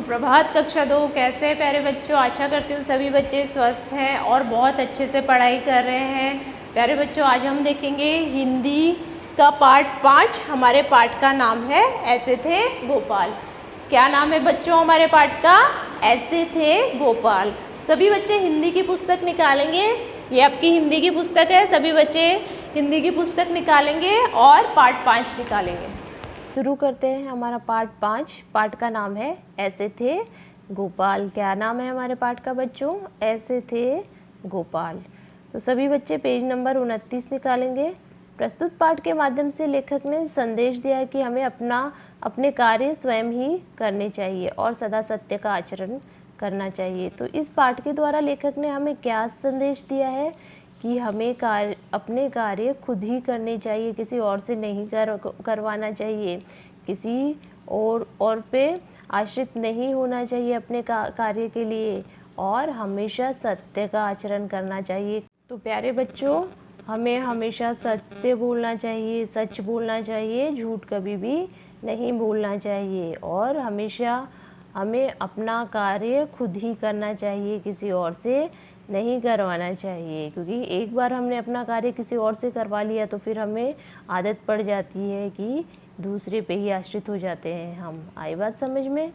सुप्रभात कक्षा 2। कैसे हैं प्यारे बच्चों? आशा करती हूँ सभी बच्चे स्वस्थ हैं और बहुत अच्छे से पढ़ाई कर रहे हैं। प्यारे बच्चों, आज हम देखेंगे हिंदी का पाठ 5। हमारे पाठ का नाम है ऐसे थे गोपाल। क्या नाम है बच्चों हमारे पाठ का? ऐसे थे गोपाल। सभी बच्चे हिंदी की पुस्तक निकालेंगे। ये आपकी हिंदी की पुस्तक है। सभी बच्चे हिंदी की पुस्तक निकालेंगे और पाठ 5 निकालेंगे। शुरू करते हैं हमारा पाठ 5। पाठ का नाम है ऐसे थे गोपाल। क्या नाम है हमारे पाठ का बच्चों? ऐसे थे गोपाल। तो सभी बच्चे पेज नंबर 29 निकालेंगे। प्रस्तुत पाठ के माध्यम से लेखक ने संदेश दिया है कि हमें अपने कार्य स्वयं ही करने चाहिए और सदा सत्य का आचरण करना चाहिए। तो इस पाठ के द्वारा लेखक ने हमें क्या संदेश दिया है कि हमें अपने कार्य खुद ही करने चाहिए, किसी और से नहीं करवाना चाहिए, किसी और पे आश्रित नहीं होना चाहिए अपने कार्य के लिए, और हमेशा सत्य का आचरण करना चाहिए। तो प्यारे बच्चों, हमें हमेशा सत्य बोलना चाहिए, सच बोलना चाहिए, झूठ कभी भी नहीं बोलना चाहिए, और हमेशा हमें अपना कार्य खुद ही करना चाहिए, किसी और से नहीं करवाना चाहिए। क्योंकि एक बार हमने अपना कार्य किसी और से करवा लिया तो फिर हमें आदत पड़ जाती है कि दूसरे पे ही आश्रित हो जाते हैं हम। आई बात समझ में?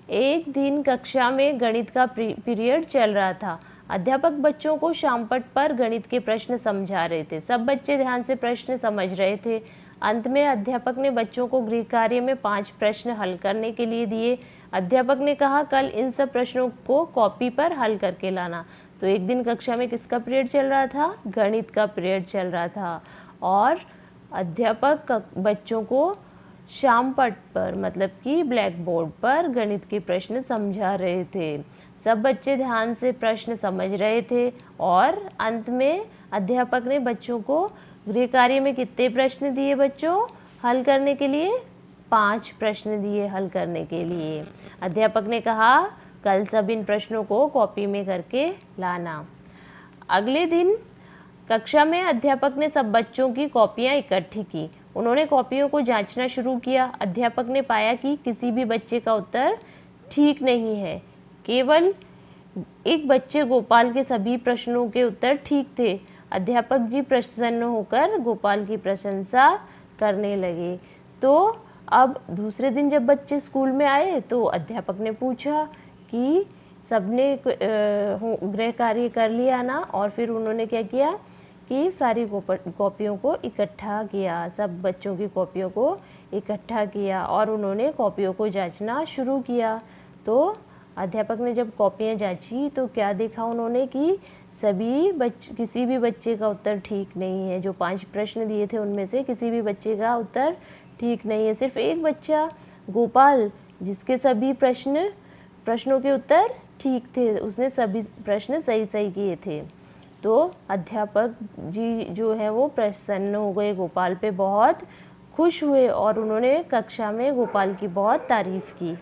एक दिन कक्षा में गणित का पीरियड चल रहा था। अध्यापक बच्चों को शामपट पर गणित के प्रश्न समझा रहे थे। सब बच्चे ध्यान से प्रश्न समझ रहे थे। अंत में अध्यापक ने बच्चों को गृह कार्य में 5 प्रश्न हल करने के लिए दिए। अध्यापक ने कहा, कल इन सब प्रश्नों को कॉपी पर हल करके लाना। तो एक दिन कक्षा में किसका पीरियड चल रहा था? गणित का पीरियड चल रहा था, और अध्यापक बच्चों को शामपट पर, मतलब कि ब्लैक बोर्ड पर गणित के प्रश्न समझा रहे थे। सब बच्चे ध्यान से प्रश्न समझ रहे थे, और अंत में अध्यापक ने बच्चों को गृह कार्य में कितने प्रश्न दिए बच्चों हल करने के लिए? 5 प्रश्न दिए हल करने के लिए। अध्यापक ने कहा, कल सब इन प्रश्नों को कॉपी में करके लाना। अगले दिन कक्षा में अध्यापक ने सब बच्चों की कॉपियां इकट्ठी की। उन्होंने कॉपियों को जांचना शुरू किया। अध्यापक ने पाया कि किसी भी बच्चे का उत्तर ठीक नहीं है। केवल एक बच्चे गोपाल के सभी प्रश्नों के उत्तर ठीक थे। अध्यापक जी प्रसन्न होकर गोपाल की प्रशंसा करने लगे। तो अब दूसरे दिन जब बच्चे स्कूल में आए तो अध्यापक ने पूछा कि सबने गृह कार्य कर लिया ना? और फिर उन्होंने क्या किया कि सारी कॉपियों को इकट्ठा किया, सब बच्चों की कॉपियों को इकट्ठा किया, और उन्होंने कॉपियों को जांचना शुरू किया। तो अध्यापक ने जब कॉपियाँ जांची तो क्या देखा उन्होंने कि किसी भी बच्चे का उत्तर ठीक नहीं है। जो 5 प्रश्न दिए थे उनमें से किसी भी बच्चे का उत्तर ठीक नहीं है। सिर्फ एक बच्चा गोपाल, जिसके सभी प्रश्नों के उत्तर ठीक थे, उसने सभी प्रश्न सही किए थे। तो अध्यापक जी जो है वो प्रसन्न हो गए, गोपाल पे बहुत खुश हुए, और उन्होंने कक्षा में गोपाल की बहुत तारीफ की।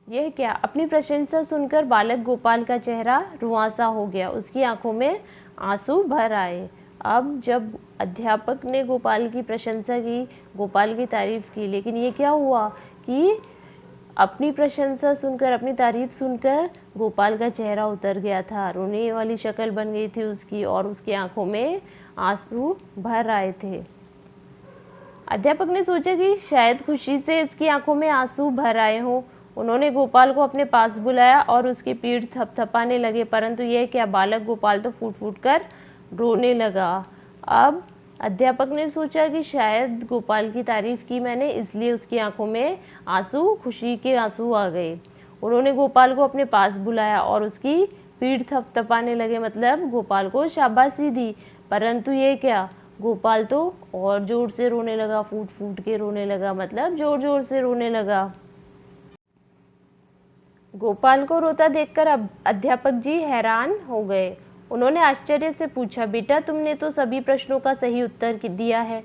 यह क्या? अपनी प्रशंसा सुनकर बालक गोपाल का चेहरा रुआंसा हो गया। उसकी आंखों में आंसू भर आए। अब जब अध्यापक ने गोपाल की प्रशंसा की, गोपाल की तारीफ की, लेकिन ये क्या हुआ कि अपनी प्रशंसा सुनकर, अपनी तारीफ सुनकर गोपाल का चेहरा उतर गया था, रोने वाली शक्ल बन गई थी उसकी, और उसकी आंखों में आंसू भर आए थे। अध्यापक ने सोचा कि शायद खुशी से इसकी आंखों में आंसू भर आए हों। उन्होंने गोपाल को अपने पास बुलाया और उसकी पीठ थपथपाने लगे, परंतु यह क्या, बालक गोपाल तो फूट फूट कर रोने लगा। अब अध्यापक ने सोचा कि शायद गोपाल की तारीफ की मैंने, इसलिए उसकी आंखों में आंसू, खुशी के आंसू आ गए। उन्होंने गोपाल को अपने पास बुलाया और उसकी पीठ थपथपाने लगे, मतलब गोपाल को शाबाशी दी। परंतु ये क्या, गोपाल तो और जोर से रोने लगा, फूट फूट के रोने लगा, मतलब जोर जोर से रोने लगा। गोपाल को रोता देखकर अध्यापक जी हैरान हो गए। उन्होंने आश्चर्य से पूछा, बेटा तुमने तो सभी प्रश्नों का सही उत्तर दिया है,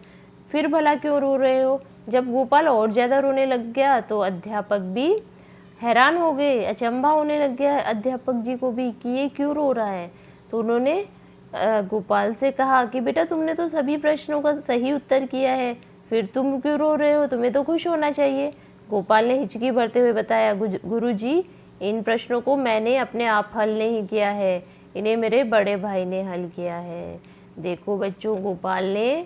फिर भला क्यों रो रहे हो? जब गोपाल और ज़्यादा रोने लग गया तो अध्यापक भी हैरान हो गए, अचंभा होने लग गया अध्यापक जी को भी कि ये क्यों रो रहा है। तो उन्होंने गोपाल से कहा कि बेटा तुमने तो सभी प्रश्नों का सही उत्तर किया है, फिर तुम क्यों रो रहे हो? तुम्हें तो खुश होना चाहिए। गोपाल ने हिचकी भरते हुए बताया, गुरुजी, इन प्रश्नों को मैंने अपने आप हल नहीं किया है, इन्हें मेरे बड़े भाई ने हल किया है। देखो बच्चों, गोपाल ने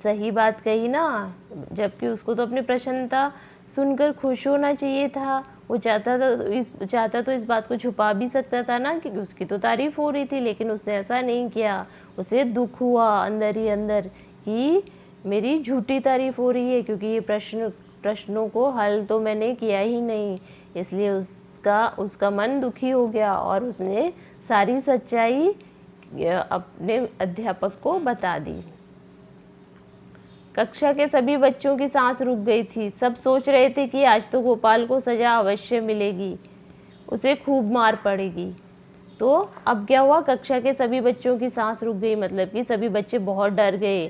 सही बात कही ना, जबकि उसको तो अपनी प्रसन्नता सुनकर खुश होना चाहिए था। वो चाहता तो इस बात को छुपा भी सकता था ना, क्योंकि उसकी तो तारीफ हो रही थी, लेकिन उसने ऐसा नहीं किया। उसे दुख हुआ अंदर ही अंदर कि मेरी झूठी तारीफ हो रही है, क्योंकि ये प्रश्नों को हल तो मैंने किया ही नहीं। इसलिए उसका मन दुखी हो गया और उसने सारी सच्चाई अपने अध्यापक को बता दी। कक्षा के सभी बच्चों की सांस रुक गई थी। सब सोच रहे थे कि आज तो गोपाल को सजा अवश्य मिलेगी, उसे खूब मार पड़ेगी। तो अब क्या हुआ, कक्षा के सभी बच्चों की सांस रुक गई, मतलब कि सभी बच्चे बहुत डर गए।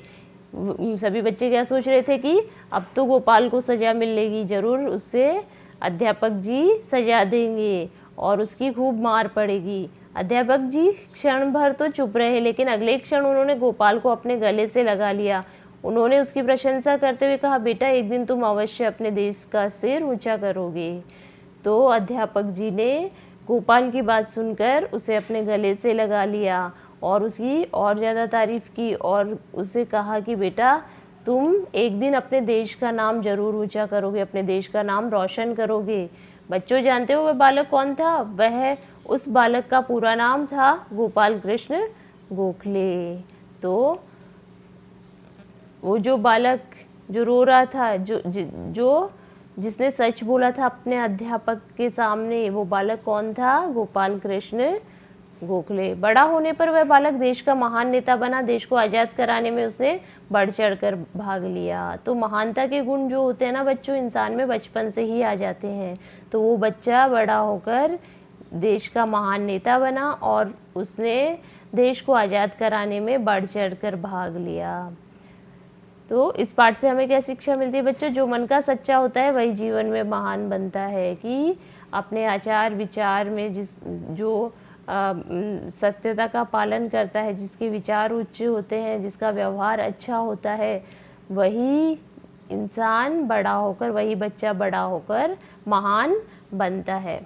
सभी बच्चे क्या सोच रहे थे कि अब तो गोपाल को सजा मिलेगी, जरूर उससे अध्यापक जी सजा देंगे और उसकी खूब मार पड़ेगी। अध्यापक जी क्षण भर तो चुप रहे, लेकिन अगले क्षण उन्होंने गोपाल को अपने गले से लगा लिया। उन्होंने उसकी प्रशंसा करते हुए कहा, बेटा, एक दिन तुम अवश्य अपने देश का सिर ऊंचा करोगे। तो अध्यापक जी ने गोपाल की बात सुनकर उसे अपने गले से लगा लिया और उसकी और ज़्यादा तारीफ की और उसे कहा कि बेटा, तुम एक दिन अपने देश का नाम जरूर ऊंचा करोगे, अपने देश का नाम रोशन करोगे। बच्चों, जानते हो वह बालक कौन था? वह उस बालक का पूरा नाम था गोपाल कृष्ण गोखले। तो वो जो बालक जो रो रहा था, जिसने सच बोला था अपने अध्यापक के सामने, वो बालक कौन था? गोपाल कृष्ण गोखले। बड़ा होने पर वह बालक देश का महान नेता बना। देश को आज़ाद कराने में उसने बढ़ चढ़ कर भाग लिया। तो महानता के गुण जो होते हैं ना बच्चों, इंसान में बचपन से ही आ जाते हैं। तो वो बच्चा बड़ा होकर देश का महान नेता बना और उसने देश को आज़ाद कराने में बढ़ चढ़ कर भाग लिया। तो इस पाठ से हमें क्या शिक्षा मिलती है बच्चों? जो मन का सच्चा होता है वही जीवन में महान बनता है। कि अपने आचार विचार में जो सत्यता का पालन करता है, जिसके विचार उच्च होते हैं, जिसका व्यवहार अच्छा होता है, वही इंसान बड़ा होकर, वही बच्चा बड़ा होकर महान बनता है।